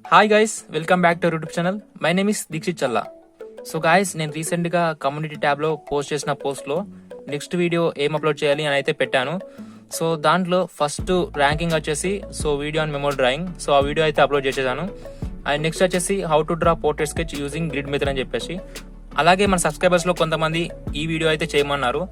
Hi guys, welcome back to YouTube channel. My name is Dikshith Challa. So guys, నేను రీసెంట్గా community ట్యాబ్లో post చేసిన పోస్ట్లో నెక్స్ట్ వీడియో ఏం అప్లోడ్ చేయాలి అని అయితే పెట్టాను. సో దాంట్లో ఫస్ట్ ర్యాంకింగ్ వచ్చేసి video on memo drawing. So ఆ వీడియో అయితే అప్లోడ్ చేసేసాను. అండ్ నెక్స్ట్ వచ్చేసి how to draw portrait sketch using grid method అని చెప్పేసి. అలాగే మన సబ్స్క్రైబర్స్లో కొంతమంది ఈ వీడియో అయితే చేయమన్నారు.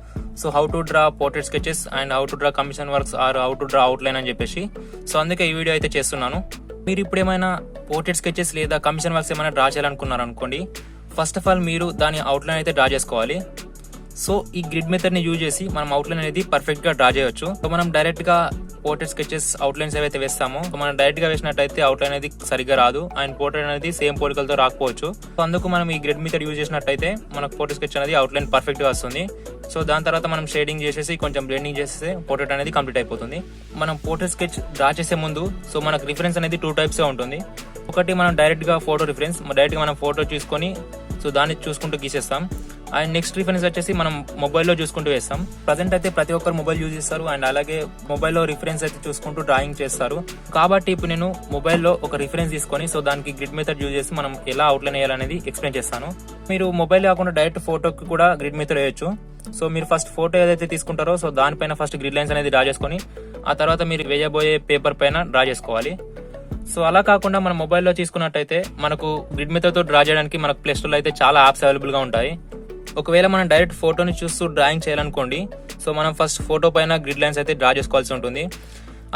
So how to draw portrait sketches and how to draw commission works or how to draw outline అని చెప్పేసి. సో అందుకే ఈ వీడియో అయితే చేస్తున్నాను. మీరు ఇప్పుడు ఏమైనా పోర్ట్రేట్ స్కెచెస్ లేదా కమిషన్ వర్క్స్ ఏమైనా డ్రా చేయాలనుకున్నారు అనుకోండి, ఫస్ట్ ఆఫ్ ఆల్ మీరు దాని అవుట్లైన్ అయితే డ్రా చేసుకోవాలి. సో ఈ గ్రిడ్ మెథడ్ ని యూజ్ చేసి మనం అవుట్లైన్ అనేది పర్ఫెక్ట్ గా డ్రా చేయొచ్చు. సో మనం డైరెక్ట్ గా పోర్ట్రేట్ స్కెచెస్ అవుట్లైన్స్ ఏవైతే వేస్తామో, మనం డైరెక్ట్ గా వేసినట్టయితే అవుట్లైన్ అనేది సరిగ్గా రాదు అండ్ పోర్ట్రేట్ అనేది సేమ్ పోలికలతో రాకపోవచ్చు. సో అందుకు మనం ఈ గ్రిడ్ మెథడ్ యూజ్ చేసినట్టయితే మనకు పోర్ట్రేట్ స్కెచ్ అనేది అవుట్లైన్ పర్ఫెక్ట్ గా వస్తుంది. సో దాని తర్వాత మనం షేడింగ్ చేసేసి కొంచెం బ్లెండింగ్ చేస్తే పోర్ట్రేట్ అనేది కంప్లీట్ అయిపోతుంది. మనం పోర్ట్రేట్ స్కెచ్ డ్రా చేసే ముందు మనకు రిఫరెన్స్ అనేది 2 types ఉంటుంది. ఒకటి మనం డైరెక్ట్ గా ఫోటో రిఫరెన్స్, డైరెక్ట్ గా మనం ఫోటో చూసుకొని దాన్ని చూసుకుంటూ గీసేస్తాం. అండ్ నెక్స్ట్ రిఫరెన్స్ వచ్చేసి మనం మొబైల్లో చూసుకుంటూ వేస్తాం. ప్రజెంట్ అయితే ప్రతి ఒక్కరు మొబైల్ యూజ్ చేస్తారు అండ్ అలాగే మొబైల్లో రిఫరెన్స్ అయితే చూసుకుంటూ డ్రాయింగ్ చేస్తారు. కాబట్టి ఇప్పుడు నేను మొబైల్లో ఒక రిఫరెన్స్ తీసుకొని దానికి గ్రిడ్ మెథడ్ యూజ్ చేసి మనం ఎలా అవుట్లైన్ వేయాలనేది ఎక్స్ప్లెయిన్ చేస్తాను. మీరు మొబైల్ కాకుండా డైరెక్ట్ ఫోటోకి కూడా గ్రిడ్ మెథడ్ వేయొచ్చు. సో మీరు ఫస్ట్ ఫోటో ఏదైతే తీసుకుంటారో దానిపైన ఫస్ట్ గ్రిడ్ లైన్స్ అనేది డ్రా చేసుకొని ఆ తర్వాత మీరు వేయబోయే పేపర్ పైన డ్రా చేసుకోవాలి. సో అలా కాకుండా మన మొబైల్లో తీసుకున్నట్టయితే మనకు గ్రిడ్ మెథడ్ తో డ్రా చేయడానికి మనకు ప్లే స్టోర్లో అయితే చాలా యాప్స్ అవైలబుల్ గా ఉంటాయి. ఒకవేళ మనం డైరెక్ట్ ఫోటోని చూస్తూ డ్రాయింగ్ చేయాలనుకోండి, సో మనం ఫస్ట్ ఫోటో పైన గ్రిడ్ లైన్స్ అయితే డ్రా చేసుకోవాల్సి ఉంటుంది.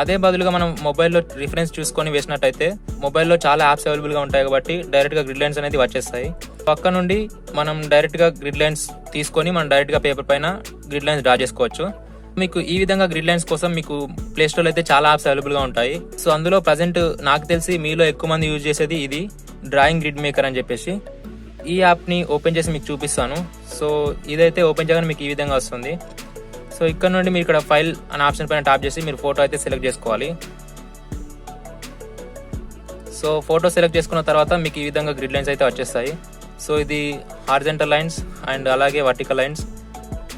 అదే బదులుగా మనం మొబైల్లో రిఫరెన్స్ చూసుకొని వేసినట్టయితే మొబైల్లో చాలా యాప్స్ అవైలబుల్ గా ఉంటాయి కాబట్టి డైరెక్ట్ గా గ్రిడ్ లైన్స్ అనేది వచ్చేస్తాయి. పక్క నుండి మనం డైరెక్ట్ గా గ్రిడ్ లైన్స్ తీసుకొని మనం డైరెక్ట్ గా పేపర్ పైన గ్రిడ్ లైన్స్ డ్రా చేసుకోవచ్చు. మీకు ఈ విధంగా గ్రిడ్ లైన్స్ కోసం మీకు ప్లే స్టోర్లో అయితే చాలా యాప్స్ అవైలబుల్ గా ఉంటాయి. సో అందులో ప్రజెంట్ నాకు తెలిసి మీలో ఎక్కువ మంది యూజ్ చేసేది ఇది డ్రాయింగ్ గ్రిడ్ మేకర్ అని చెప్పేసి. ఈ యాప్ ని ఓపెన్ చేసి మీకు చూపిస్తాను. సో ఇదైతే ఓపెన్ చేయగానే మీకు ఈ విధంగా వస్తుంది. సో ఇక్కడ నుండి మీరు ఇక్కడ ఫైల్ అనే ఆప్షన్ పైన ట్యాప్ చేసి మీరు ఫోటో అయితే సెలెక్ట్ చేసుకోవాలి. సో ఫోటో సెలెక్ట్ చేసుకున్న తర్వాత మీకు ఈ విధంగా గ్రిడ్ లైన్స్ అయితే వచ్చేస్తాయి. సో ఇది హారిజంటల్ లైన్స్ అండ్ అలాగే వర్టికల్ లైన్స్.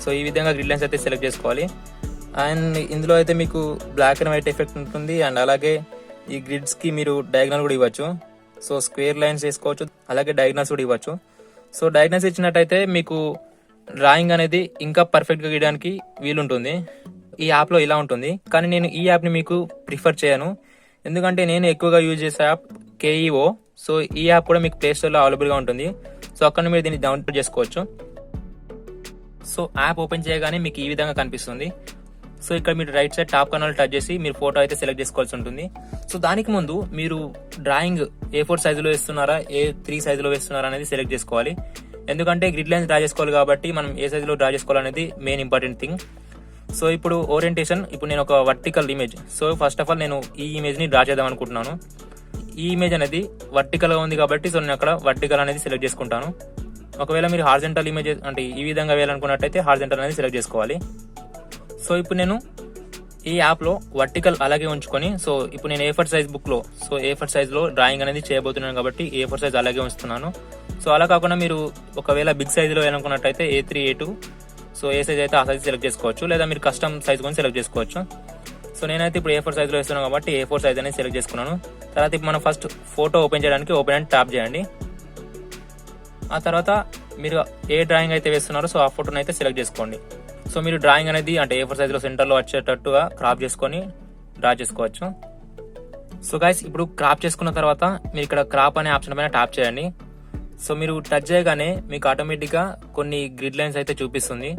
సో ఈ విధంగా గ్రిడ్ లైన్స్ అయితే సెలెక్ట్ చేసుకోవాలి. అండ్ ఇందులో అయితే మీకు బ్లాక్ అండ్ వైట్ ఎఫెక్ట్ ఉంటుంది అండ్ అలాగే ఈ గ్రిడ్స్ కి మీరు డయాగ్నల్ కూడా ఇవ్వచ్చు. సో స్క్వేర్ లైన్స్ వేసుకోవచ్చు, అలాగే డయాగ్నల్స్ కూడా ఇవ్వచ్చు. సో డయాగ్నల్స్ ఇచ్చినట్టయితే మీకు డ్రాయింగ్ అనేది ఇంకా పర్ఫెక్ట్ గా గీయడానికి వీలుంటుంది. ఈ యాప్ లో ఇలా ఉంటుంది, కానీ నేను ఈ యాప్ ని మీకు ప్రిఫర్ చేయను. ఎందుకంటే నేను ఎక్కువగా యూజ్ చేసే యాప్ KEO. సో ఈ యాప్ కూడా మీకు ప్లే స్టోర్ లో అవైలబుల్ గా ఉంటుంది. సో అక్కడ మీరు దీన్ని డౌన్లోడ్ చేసుకోవచ్చు. సో యాప్ ఓపెన్ చేయగానే మీకు ఈ విధంగా కనిపిస్తుంది. సో ఇక్కడ మీరు right side top corner touch చేసి మీరు ఫోటో అయితే సెలెక్ట్ చేసుకోవాల్సి ఉంటుంది. సో దానికి ముందు మీరు డ్రాయింగ్ A4 సైజులో వేస్తున్నారా, A3 సైజులో వేస్తున్నారా అనేది సెలెక్ట్ చేసుకోవాలి. ఎందుకంటే గ్రిడ్ లైన్స్ డ్రా చేసుకోవాలి కాబట్టి మనం ఏ సైజులో డ్రా చేసుకోవాలనేది మెయిన్ ఇంపార్టెంట్ థింగ్. సో ఇప్పుడు ఓరియంటేషన్, ఇప్పుడు నేను ఒక vertical image. So first of all నేను ఈ ఇమేజ్ ని డ్రా చేద్దాం అనుకుంటున్నాను. ఈ ఇమేజ్ అనేది వర్టికల్ గా ఉంది కాబట్టి నేను అక్కడ వర్టికల్ అనేది సెలెక్ట్ చేసుకుంటాను. ఒకవేళ మీరు హారిజంటల్ ఇమేజ్ అంటే ఈ విధంగా వేయాలనుకున్నట్టయితే హారిజంటల్ అనేది సెలెక్ట్ చేసుకోవాలి. సో ఇప్పుడు నేను ఈ యాప్ లో వర్టికల్ అలాగే ఉంచుకొని ఇప్పుడు నేను A4 సైజ్ బుక్ లో A4 సైజ్ లో డ్రాయింగ్ అనేది చేయబోతున్నాను కాబట్టి A4 సైజ్ అలాగే ఉంచుతున్నాను. సో అలా కాకుండా మీరు ఒకవేళ బిగ్ సైజ్ లో వేయాలనుకున్నట్టయితే A3, A2 ఏ సైజ్ అయితే ఆ సైజ్ సెలెక్ట్ చేసుకోవచ్చు, లేదా మీరు కస్టమ్ సైజ్ కొని సెలెక్ట్ చేసుకోవచ్చు. సో నేనైతే ఇప్పుడు A4 సైజ్ లో వేస్తున్నాను కాబట్టి A4 సైజ్ అనేది సెలెక్ట్ చేసుకున్నాను. తర్వాత ఇప్పుడు మనం ఫస్ట్ ఫోటో ఓపెన్ చేయడానికి ఓపెన్ అని ట్యాప్ చేయండి. ఆ తర్వాత మీరు ఏ డ్రాయింగ్ అయితే వేస్తున్నారో ఆ ఫోటోని అయితే సెలెక్ట్ చేసుకోండి. సో మీరు డ్రాయింగ్ అనేది అంటే A4 సైజులో సెంటర్లో వచ్చేటట్టుగా క్రాప్ చేసుకొని డ్రా చేసుకోవచ్చు. సో గైస్, ఇప్పుడు క్రాప్ చేసుకున్న తర్వాత మీరు ఇక్కడ క్రాప్ అనే ఆప్షన్ పైన ట్యాప్ చేయండి. సో మీరు టచ్ చేయగానే మీకు ఆటోమేటిక్గా కొన్ని గ్రిడ్ లైన్స్ అయితే చూపిస్తుంది.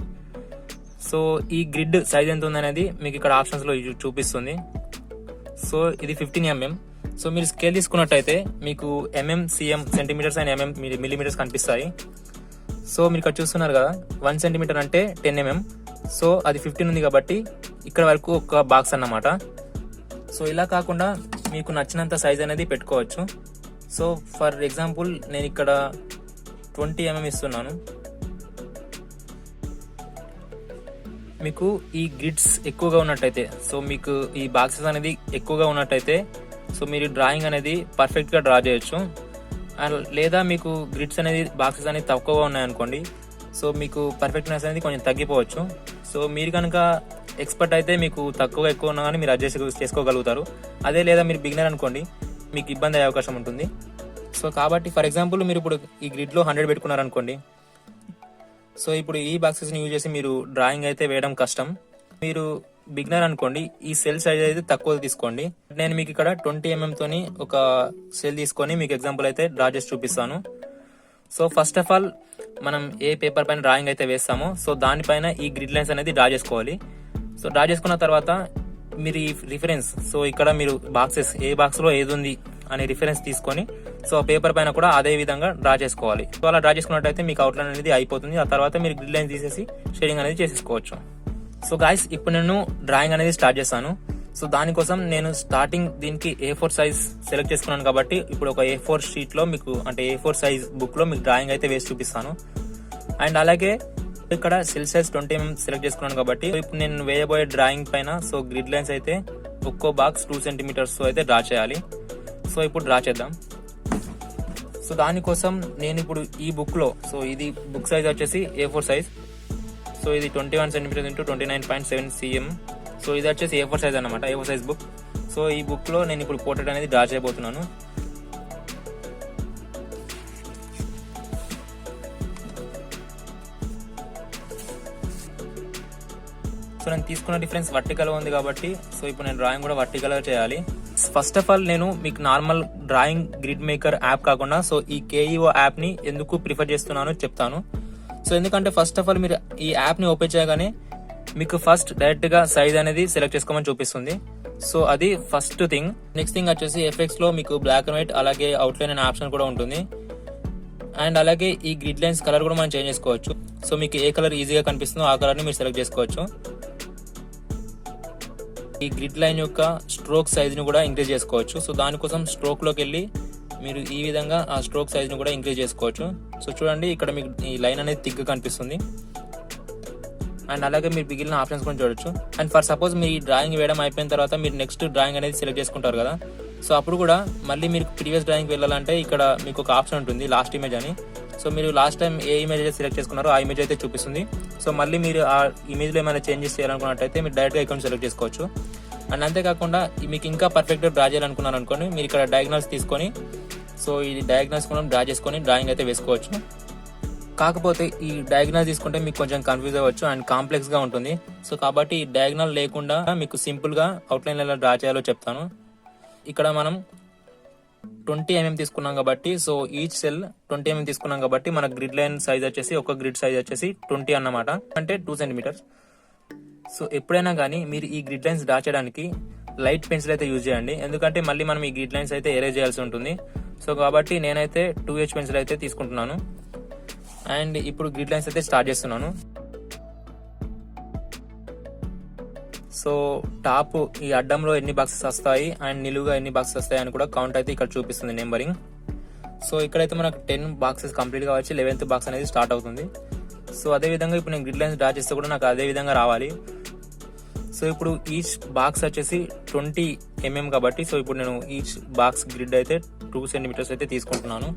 సో ఈ గ్రిడ్ సైజ్ ఎంత ఉందనేది మీకు ఇక్కడ ఆప్షన్స్లో చూపిస్తుంది. సో ఇది 15 mm. సో మీరు స్కేల్ తీసుకున్నట్టయితే మీకు mm, cm, centimetres and mm, millimetres కనిపిస్తాయి. సో మీరు ఇక్కడ చూస్తున్నారు కదా, 1 సెంటీమీటర్ అంటే 10 mm. సో అది 15 ఉంది కాబట్టి ఇక్కడ వరకు ఒక బాక్స్ అన్నమాట. సో ఇలా కాకుండా మీకు నచ్చినంత సైజ్ అనేది పెట్టుకోవచ్చు. సో ఫర్ ఎగ్జాంపుల్ నేను ఇక్కడ 20 mm ఇస్తున్నాను. మీకు ఈ గ్రిడ్స్ ఎక్కువగా ఉన్నట్టయితే, సో మీకు ఈ బాక్సెస్ అనేది ఎక్కువగా ఉన్నట్టయితే మీరు డ్రాయింగ్ అనేది పర్ఫెక్ట్ గా డ్రా చేయొచ్చు. లేదా మీకు గ్రిడ్స్ అనేది బాక్సెస్ అనేది తక్కువగా ఉన్నాయనుకోండి, సో మీకు పర్ఫెక్ట్నెస్ అనేది కొంచెం తగ్గిపోవచ్చు. సో మీరు కనుక ఎక్స్పర్ట్ అయితే మీకు తక్కువ ఎక్కువ ఉన్నా కానీ మీరు అడ్జస్ట్ చేసుకోగలుగుతారు. అదే లేదా మీరు బిగినర్ అనుకోండి, మీకు ఇబ్బంది అయ్యే అవకాశం ఉంటుంది. సో కాబట్టి ఫర్ ఎగ్జాంపుల్ మీరు ఇప్పుడు ఈ గ్రిడ్లో 100 పెట్టుకున్నారనుకోండి. సో ఇప్పుడు ఈ బాక్సెస్ని యూజ్ చేసి మీరు డ్రాయింగ్ అయితే వేయడం కష్టం. మీరు బిగినర్ అనుకోండి, ఈ సెల్ సైజ్ అయితే తక్కువ తీసుకోండి. నేను మీకు ఇక్కడ 20 mm తోని ఒక సెల్ తీసుకొని మీకు ఎగ్జాంపుల్ అయితే డ్రా చేసి చూపిస్తాను. సో ఫస్ట్ ఆఫ్ ఆల్ మనం ఏ పేపర్ పైన డ్రాయింగ్ అయితే వేస్తామో సో దానిపైన ఈ గ్రిడ్ లైన్స్ అనేది డ్రా చేసుకోవాలి. సో డ్రా చేసుకున్న తర్వాత మీరు ఈ రిఫరెన్స్, సో ఇక్కడ మీరు బాక్సెస్ ఏ బాక్స్ లో ఏది ఉంది అనే రిఫరెన్స్ తీసుకొని సో పేపర్ పైన కూడా అదే విధంగా డ్రా చేసుకోవాలి. సో అలా డ్రా చేసుకున్నట్టయితే మీకు అవుట్లైన్ అనేది అయిపోతుంది. ఆ తర్వాత మీరు గ్రిడ్ లైన్ తీసేసి షేడింగ్ అనేది చేసేసుకోవచ్చు. సో గాయస్, ఇప్పుడు నేను డ్రాయింగ్ అనేది స్టార్ట్ చేస్తాను. సో దానికోసం నేను స్టార్టింగ్ దీనికి A4 సైజ్ సెలెక్ట్ చేసుకున్నాను కాబట్టి ఇప్పుడు ఒక A4 షీట్ లో మీకు అంటే A4 సైజ్ బుక్ లో మీకు డ్రాయింగ్ అయితే వేసి చూపిస్తాను. అండ్ అలాగే ఇక్కడ సెల్ సైజ్ 20 mm సెలెక్ట్ చేసుకున్నాను కాబట్టి ఇప్పుడు నేను వేయబోయే డ్రాయింగ్ పైన సో గ్రిడ్ లైన్స్ అయితే ఒక్కో బాక్స్ 2 cm అయితే డ్రా చేయాలి. సో ఇప్పుడు డ్రా చేద్దాం. సో దానికోసం నేను ఇప్పుడు ఈ బుక్ లో, సో ఇది బుక్ సైజ్ వచ్చేసి A4 సైజ్. సో ఇది 21 cm into 29.7 cm. సో ఇది వచ్చేసి A4 సైజ్ అనమాట, A4 సైజ్ బుక్. సో ఈ బుక్ లో నేను ఇప్పుడు పోర్ట్రేట్ అనేది డ్రా చేయబోతున్నాను. సో నేను తీసుకున్న డిఫరెన్స్ వర్టికల్ ఉంది కాబట్టి సో ఇప్పుడు నేను డ్రాయింగ్ కూడా వర్టికల్ గా చేయాలి. ఫస్ట్ ఆఫ్ ఆల్ నేను మీకు normal drawing grid maker app కాకుండా సో ఈ KEO యాప్ ని ఎందుకు ప్రిఫర్ చేస్తున్నానో చెప్తాను. సో ఎందుకంటే ఫస్ట్ ఆఫ్ ఆల్ మీరు ఈ యాప్ ని ఓపెన్ చేయగానే మీకు ఫస్ట్ డైరెక్ట్ గా సైజ్ అనేది సెలెక్ట్ చేసుకోమని చూపిస్తుంది. సో అది ఫస్ట్ థింగ్. నెక్స్ట్ థింగ్ వచ్చేసి ఎఫెక్ట్స్ లో మీకు బ్లాక్ అండ్ వైట్ అలాగే అవుట్లైన్ అనే ఆప్షన్ కూడా ఉంటుంది. అండ్ అలాగే ఈ గ్రిడ్ లైన్స్ కలర్ కూడా మనం చేంజ్ చేసుకోవచ్చు. సో మీకు ఏ కలర్ ఈజీగా కనిపిస్తుందో ఆ కలర్ ని మీరు సెలెక్ట్ చేసుకోవచ్చు. ఈ గ్రిడ్ లైన్ యొక్క స్ట్రోక్ సైజ్ ని కూడా ఇంక్రీజ్ చేసుకోవచ్చు. సో దానికోసం స్ట్రోక్ లోకి వెళ్ళి మీరు ఈ విధంగా ఆ స్ట్రోక్ సైజ్ ని కూడా ఇంక్రీజ్ చేసుకోవచ్చు. సో చూడండి, ఇక్కడ మీకు ఈ లైన్ అనేది థిక్ గా కనిపిస్తుంది. అండ్ అలాగే మీరు మిగిలిన ఆప్షన్స్ కూడా చూడొచ్చు. అండ్ ఫర్ సపోజ్ మీరు ఈ డ్రాయింగ్ వేయడం అయిపోయిన తర్వాత మీరు నెక్స్ట్ డ్రాయింగ్ అనేది సెలెక్ట్ చేసుకుంటారు కదా. సో అప్పుడు కూడా మళ్ళీ మీరు ప్రీవియస్ డ్రాయింగ్ వెళ్ళాలంటే ఇక్కడ మీకు ఒక ఆప్షన్ ఉంటుంది లాస్ట్ ఇమేజ్ అని. సో మీరు లాస్ట్ టైం ఏ ఇమేజ్ అయితే సెలెక్ట్ చేసుకున్నారో ఆ ఇమేజ్ అయితే చూపిస్తుంది. సో మళ్ళీ మీరు ఆ ఇమేజ్ లో ఏమైనా చేంజెస్ చేయాలనుకున్నట్టయితే మీరు డైరెక్ట్ గా అకౌంట్ సెలెక్ట్ చేసుకోవచ్చు. అండ్ అంతేకాకుండా మీకు ఇంకా పర్ఫెక్ట్ గా డ్రా చేయాలనుకున్నారు అనుకోండి, మీరు ఇక్కడ డయాగ్నల్స్ తీసుకొని సో ఈ డయాగ్నల్స్ కూడా డ్రా చేసుకొని డ్రాయింగ్ అయితే వేసుకోవచ్చు. కాకపోతే ఈ డయాగ్నల్ తీసుకుంటే మీకు కొంచెం కన్ఫ్యూజ్ అవ్వచ్చు అండ్ కాంప్లెక్స్ గా ఉంటుంది. సో కాబట్టి ఈ డయాగ్నల్ లేకుండా మీకు సింపుల్ గా అవుట్లైన్ ఎలా డ్రా చేయాలో చెప్తాను. ఇక్కడ మనం 20 mm తీసుకున్నాం కాబట్టి సో ఈచ్ సెల్ 20 mm తీసుకున్నాం కాబట్టి మన గ్రిడ్ లైన్ సైజ్ వచ్చేసి ఒక గ్రిడ్ సైజ్ వచ్చేసి 20 అన్నమాట, అంటే 2 cm. సో ఎప్పుడైనా కానీ మీరు ఈ గ్రిడ్ లైన్స్ డ్రా చేయడానికి లైట్ పెన్సిల్ అయితే యూజ్ చేయండి. ఎందుకంటే మళ్ళీ మనం ఈ గ్రిడ్ లైన్స్ అయితే ఎరేజ్ చేయాల్సి ఉంటుంది. సో కాబట్టి నేనైతే 2H పెన్సిల్ అయితే తీసుకుంటున్నాను. అండ్ ఇప్పుడు గ్రిడ్ లైన్స్ అయితే స్టార్ట్ చేస్తున్నాను. సో టాప్ ఈ అడ్డంలో ఎన్ని బాక్సెస్ వస్తాయి అండ్ నిలువుగా ఎన్ని బాక్సెస్ వస్తాయి అని కూడా కౌంట్ అయితే ఇక్కడ చూపిస్తుంది నెంబరింగ్. సో ఇక్కడైతే మనకు 10 బాక్సెస్ కంప్లీట్ గా వచ్చి 11th బాక్స్ అనేది స్టార్ట్ అవుతుంది. సో అదే విధంగా ఇప్పుడు నేను గ్రిడ్ లైన్స్ డ్రా చేస్తే కూడా నాకు అదే విధంగా రావాలి. సో ఇప్పుడు ఈచ్ బాక్స్ వచ్చేసి 20 mm కాబట్టి సో ఇప్పుడు నేను ఈచ్ బాక్స్ గ్రిడ్ అయితే 2 cm అయితే తీసుకుంటున్నాను.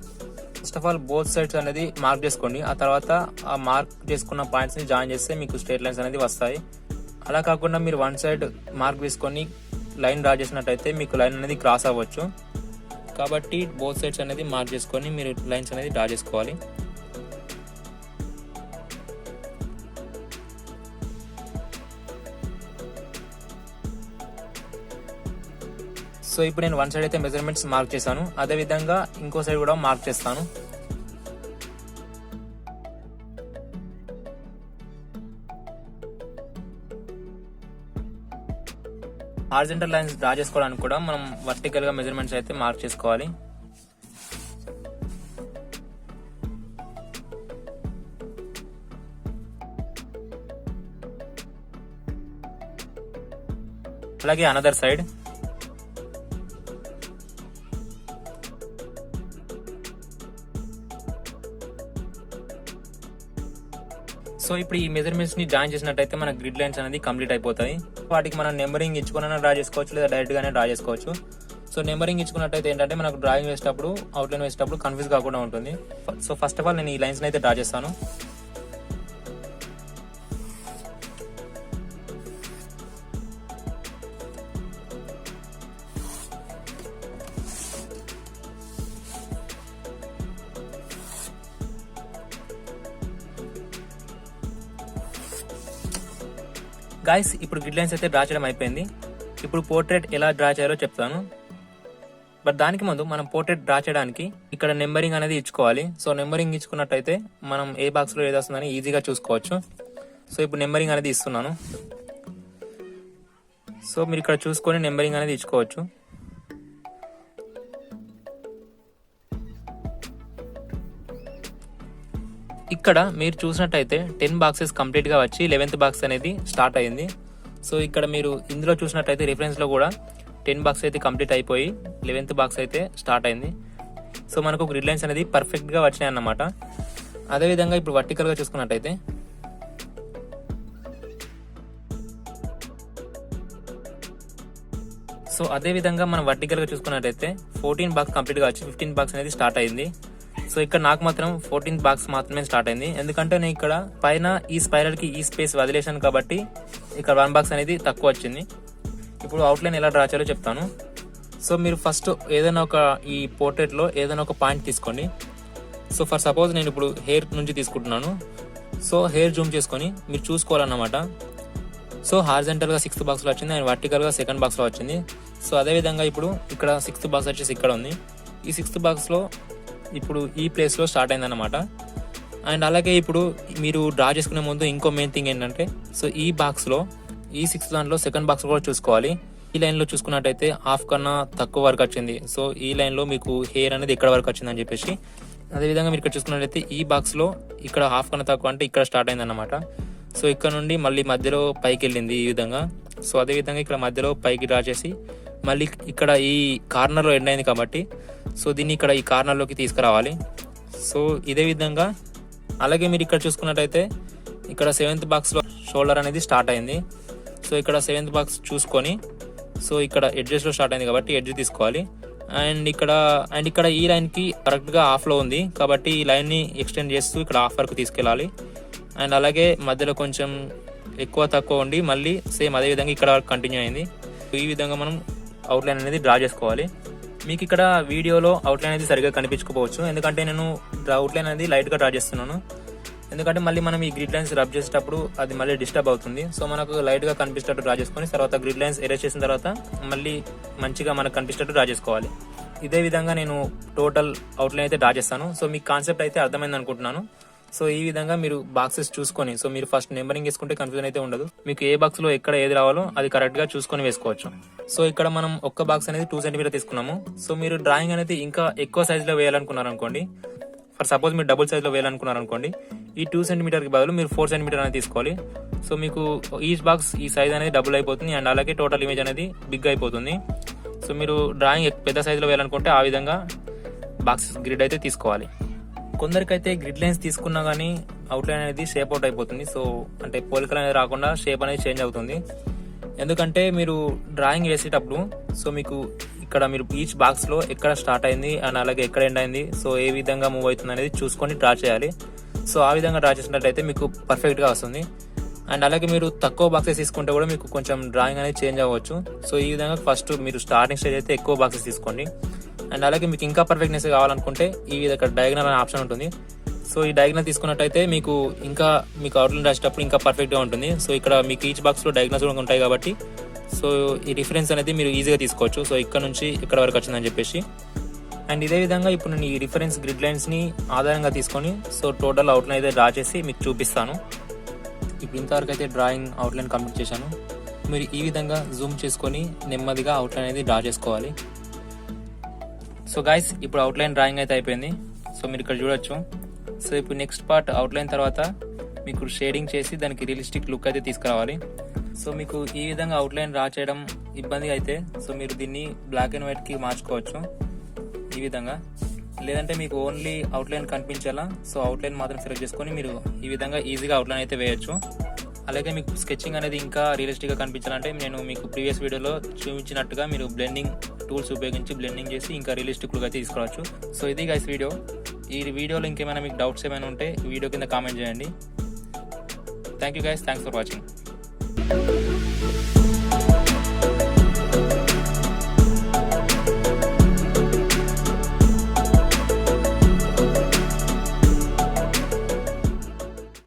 First of all both sides అనేది మార్క్ చేసుకోండి. ఆ తర్వాత ఆ మార్క్ చేసుకున్న పాయింట్స్ ని జాయిన్ చేస్తే మీకు స్ట్రేట్ లైన్స్ అనేది వస్తాయి. అలా కాకుండా మీరు వన్ సైడ్ మార్క్ వేసుకొని లైన్ డ్రా చేసినట్టయితే మీకు లైన్ అనేది క్రాస్ అవ్వచ్చు. కాబట్టి బోత్ సైడ్స్ అనేది మార్క్ చేసుకొని మీరు లైన్స్ అనేది డ్రా చేసుకోవాలి. సో ఇప్పుడు నేను వన్ సైడ్ అయితే మెజర్మెంట్స్ మార్క్ చేశాను, అదే విధంగా ఇంకో సైడ్ కూడా మార్క్ చేస్తాను. హారిజంటల్ లైన్స్ డ్రా చేసుకోవడానికి కూడా మనం వర్టికల్ గా మెజర్మెంట్స్ అయితే మార్క్ చేసుకోవాలి. అలాగే అనదర్ సైడ్. సో ఇప్పుడు ఈ మెజర్మెంట్స్ ని జాయిన్ చేసినట్టయితే మన గ్రిడ్ లైన్స్ అనేది కంప్లీట్ అయిపోతాయి. వాటికి మనం నెంబరింగ్ ఇచ్చుకున్నా డ్రా చేసుకోవచ్చు, లేదా డైరెక్ట్ గానే డ్రా చేసుకోవచ్చు. సో నెంబరింగ్ ఇచ్చుకున్నట్టయితే ఏంటంటే మనకు డ్రాయింగ్ వేసేటప్పుడు అవుట్లైన్ వేసేటప్పుడు కన్ఫ్యూజ్ కాకుండా ఉంటుంది. సో ఫస్ట్ ఆఫ్ ఆల్ నేను ఈ లైన్స్ అయితే డ్రా చేస్తాను. గాయస్ ఇప్పుడు గ్రిడ్ లైన్స్ అయితే డ్రా చేయడం అయిపోయింది. ఇప్పుడు పోర్ట్రేట్ ఎలా డ్రా చేయాలో చెప్తాను. బట్ దానికి ముందు మనం పోర్ట్రేట్ డ్రా చేయడానికి ఇక్కడ నెంబరింగ్ అనేది ఇచ్చుకోవాలి. సో నెంబరింగ్ ఇచ్చుకున్నట్టయితే మనం ఏ బాక్స్లో ఏది వస్తుందని ఈజీగా చూసుకోవచ్చు. సో ఇప్పుడు నెంబరింగ్ అనేది ఇస్తున్నాను. సో మీరు ఇక్కడ చూసుకొని నెంబరింగ్ అనేది ఇచ్చుకోవచ్చు. ఇక్కడ మీరు చూసినట్టయితే 10 బాక్సెస్ కంప్లీట్గా వచ్చి 11th బాక్స్ అనేది స్టార్ట్ అయింది. సో ఇక్కడ మీరు ఇందులో చూసినట్టయితే రిఫరెన్స్లో కూడా 10 బాక్స్ అయితే కంప్లీట్ అయిపోయి 11th బాక్స్ అయితే స్టార్ట్ అయింది. సో మనకు గ్రిడ్ లైన్స్ అనేది పర్ఫెక్ట్గా వచ్చినాయి అన్నమాట. అదేవిధంగా ఇప్పుడు వర్టికల్గా చూసుకున్నట్టయితే సో అదేవిధంగా మనం వర్టికల్గా చూసుకున్నట్టయితే 14 బాక్స్ కంప్లీట్గా వచ్చి 15 బాక్స్ అనేది స్టార్ట్ అయింది. సో ఇక్కడ నాకు మాత్రం 14th బాక్స్ మాత్రమే స్టార్ట్ అయింది. ఎందుకంటే నేను ఇక్కడ పైన ఈ స్పైరల్ కి ఈ స్పేస్ వదిలేశాను కాబట్టి ఇక్కడ 1 బాక్స్ అనేది తక్కువ వచ్చింది. ఇప్పుడు అవుట్లైన్ ఎలా డ్రా చేయాలో చెప్తాను. సో మీరు ఫస్ట్ ఏదైనా ఒక ఈ పోర్ట్రేట్ లో ఏదైనా ఒక పాయింట్ తీసుకోండి. సో ఫర్ సపోజ్ నేను ఇప్పుడు హెయిర్ నుంచి తీసుకుంటున్నాను. సో హెయిర్ జూమ్ చేసుకొని మీరు చూసుకోవాలన్నమాట. సో హారిజంటల్ గా 6th బాక్స్ లో వచ్చింది అండ్ వర్టికల్ గా 2nd బాక్స్ లో వచ్చింది. సో అదే విధంగా ఇప్పుడు ఇక్కడ 6th బాక్స్ వచ్చేసి ఇక్కడ ఉంది. ఈ 6th బాక్స్ లో ఇప్పుడు ఈ ప్లేస్ లో స్టార్ట్ అయింది అనమాట. అండ్ అలాగే ఇప్పుడు మీరు డ్రా చేసుకునే ముందు ఇంకో మెయిన్ థింగ్ ఏంటంటే సో ఈ బాక్స్ లో ఈ 6th దాంట్లో 2nd బాక్స్ కూడా చూసుకోవాలి. ఈ లైన్ లో చూసుకున్నట్టయితే హాఫ్ కన్నా తక్కువ వరకు వచ్చింది. సో ఈ లైన్ లో మీకు హెయిర్ అనేది ఇక్కడ వరకు వచ్చింది అని చెప్పేసి. అదేవిధంగా మీరు ఇక్కడ చూసుకున్నట్టయితే ఈ బాక్స్ లో ఇక్కడ హాఫ్ కన్నా తక్కువ అంటే ఇక్కడ స్టార్ట్ అయింది అనమాట. సో ఇక్కడ నుండి మళ్ళీ మధ్యలో పైకి వెళ్ళింది ఈ విధంగా. సో అదేవిధంగా ఇక్కడ మధ్యలో పైకి డ్రా చేసి మళ్ళీ ఇక్కడ ఈ కార్నర్లో ఎండ్ అయింది కాబట్టి సో దీన్ని ఇక్కడ ఈ కార్నర్లోకి తీసుకురావాలి. సో ఇదే విధంగా అలాగే మీరు ఇక్కడ చూసుకున్నట్టయితే ఇక్కడ 7th బాక్స్లో షోల్డర్ అనేది స్టార్ట్ అయింది. సో ఇక్కడ 7th బాక్స్ చూసుకొని సో ఇక్కడ ఎడ్జెస్లో స్టార్ట్ అయింది కాబట్టి ఎడ్జ్ తీసుకోవాలి. అండ్ ఇక్కడ ఈ లైన్కి కరెక్ట్గా హాఫ్లో ఉంది కాబట్టి ఈ లైన్ని ఎక్స్టెండ్ చేస్తూ ఇక్కడ హాఫ్ వరకు తీసుకెళ్ళాలి. అండ్ అలాగే మధ్యలో కొంచెం ఎక్కువ తక్కువ ఉండి మళ్ళీ సేమ్ అదే విధంగా ఇక్కడ వరకు కంటిన్యూ అయింది. ఈ విధంగా మనం అవుట్లైన్ అనేది డ్రా చేసుకోవాలి. మీకు ఇక్కడ వీడియోలో అవుట్లైన్ అనేది సరిగ్గా కనిపించకపోవచ్చు, ఎందుకంటే నేను అవుట్లైన్ అనేది లైట్గా డ్రా చేస్తున్నాను. ఎందుకంటే మళ్ళీ మనం ఈ గ్రిడ్ లైన్స్ రబ్ చేసేటప్పుడు అది మళ్ళీ డిస్టర్బ్ అవుతుంది. సో మనకు లైట్గా కనిపించేటట్టు డ్రా చేసుకొని తర్వాత గ్రిడ్ లైన్స్ ఎరేజ్ చేసిన తర్వాత మళ్ళీ మంచిగా మనకు కనిపించేటట్టు డ్రా చేసుకోవాలి. ఇదే విధంగా నేను టోటల్ అవుట్లైన్ అయితే డ్రా చేస్తాను. సో మీకు కాన్సెప్ట్ అయితే అర్థమైంది అనుకుంటున్నాను. సో ఈ విధంగా మీరు బాక్సెస్ చూసుకొని సో మీరు ఫస్ట్ నెంబరింగ్ వేసుకుంటే కన్ఫ్యూజన్ అయితే ఉండదు. మీకు ఏ బాక్స్ లో ఎక్కడ ఏది రావాలో అది కరెక్ట్ గా చూసుకొని వేసుకోవచ్చు. సో ఇక్కడ మనం ఒక్క బాక్స్ అనేది 2 సెంటీమీటర్ తీసుకున్నాము. సో మీరు డ్రాయింగ్ అనేది ఇంకా ఎక్కువ సైజ్ లో వేయాలనుకున్నారు అనుకోండి, ఫర్ సపోజ్ మీరు డబుల్ సైజ్ లో వేయాలనుకున్నారు అనుకోండి, ఈ 2 సెంటీమీటర్ కి బదులు మీరు 4 సెంటీమీటర్ అనేది తీసుకోవాలి. సో మీకు ఈచ్ బాక్స్ ఈ సైజ్ అనేది డబుల్ అయిపోతుంది అండ్ అలాగే టోటల్ ఇమేజ్ అనేది బిగ్ అయిపోతుంది. సో మీరు డ్రాయింగ్ పెద్ద సైజ్ లో వేయాలనుకుంటే ఆ విధంగా బాక్స్ గ్రిడ్ అయితే తీసుకోవాలి. కొందరికైతే గ్రిడ్ లైన్స్ తీసుకున్నా కానీ అవుట్లైన్ అనేది షేప్ అవుట్ అయిపోతుంది. సో అంటే పోలికలు అనేది రాకుండా షేప్ అనేది చేంజ్ అవుతుంది. ఎందుకంటే మీరు డ్రాయింగ్ వేసేటప్పుడు సో మీకు ఇక్కడ మీరు ఈచ్ బాక్స్ లో ఎక్కడ స్టార్ట్ అయింది అండ్ అలాగే ఎక్కడ ఎండ్ అయింది, సో ఏ విధంగా మూవ్ అవుతుంది అనేది చూసుకొని డ్రా చేయాలి. సో ఆ విధంగా డ్రా చేసినట్టయితే మీకు పర్ఫెక్ట్ గా వస్తుంది. అండ్ అలాగే మీరు తక్కువ బాక్సెస్ తీసుకుంటే కూడా మీకు కొంచెం డ్రాయింగ్ అనేది చేంజ్ అవ్వచ్చు. సో ఈ విధంగా ఫస్ట్ మీరు స్టార్టింగ్ స్టేజ్ అయితే ఎక్కువ బాక్సెస్ తీసుకోండి. అండ్ అలాగే మీకు ఇంకా పర్ఫెక్ట్నెస్ కావాలనుకుంటే ఈ విధంగా డయాగ్నల్ అనే ఆప్షన్ ఉంటుంది. సో ఈ డయాగ్నల్ తీసుకున్నట్టయితే మీకు అవుట్లైన్ రాసేటప్పుడు ఇంకా పర్ఫెక్ట్గా ఉంటుంది. సో ఇక్కడ మీకు ఈచ్ బాక్స్లో డయాగ్నల్స్ కూడా ఉంటాయి కాబట్టి సో ఈ రిఫరెన్స్ అనేది మీరు ఈజీగా తీసుకోవచ్చు. సో ఇక్కడ నుంచి ఇక్కడ వరకు వచ్చిందని చెప్పేసి. అండ్ ఇదే విధంగా ఇప్పుడు నేను ఈ రిఫరెన్స్ గ్రిడ్ లైన్స్ని ఆధారంగా తీసుకొని సో టోటల్ అవుట్లైన్ అయితే డ్రా చేసి మీకు చూపిస్తాను. ఇప్పుడు ఇంతవరకు అయితే డ్రాయింగ్ అవుట్లైన్ కంప్లీట్ చేశాను. మీరు ఈ విధంగా జూమ్ చేసుకొని నెమ్మదిగా అవుట్లైన్ అనేది డ్రా చేసుకోవాలి. సో గైస్ ఇప్పుడు అవుట్లైన్ డ్రాయింగ్ అయితే అయిపోయింది. సో మీరు ఇక్కడ చూడొచ్చు. సో ఇప్పుడు నెక్స్ట్ పార్ట్ అవుట్లైన్ తర్వాత మీకు షేడింగ్ చేసి దానికి రియలిస్టిక్ లుక్ అయితే తీసుకురావాలి. సో మీకు ఈ విధంగా అవుట్లైన్ డ్రా చేయడం ఇబ్బంది అయితే సో మీరు దీన్ని బ్లాక్ అండ్ వైట్కి మార్చుకోవచ్చు ఈ విధంగా. లేదంటే మీకు ఓన్లీ అవుట్లైన్ కనిపించేలా సో అవుట్లైన్ మాత్రం సెలెక్ట్ చేసుకొని మీరు ఈ విధంగా ఈజీగా అవుట్లైన్ అయితే వేయచ్చు. అలాగే మీకు స్కెచింగ్ అనేది ఇంకా రియలిస్టిక్గా కనిపించాలంటే నేను మీకు ప్రీవియస్ వీడియోలో చూపించినట్టుగా మీరు బ్లెండింగ్ టూల్స్ ఉపయోగించి బ్లెండింగ్ చేసి ఇంకా రియలిస్టిక్ లుక్ అయితే తీసుకోవచ్చు. సో ఇది గైస్ వీడియో. ఈ వీడియోలో ఇంకేమైనా మీకు డౌట్స్ ఏమైనా ఉంటే వీడియో కింద కామెంట్ చేయండి. Thank you guys, thanks for watching.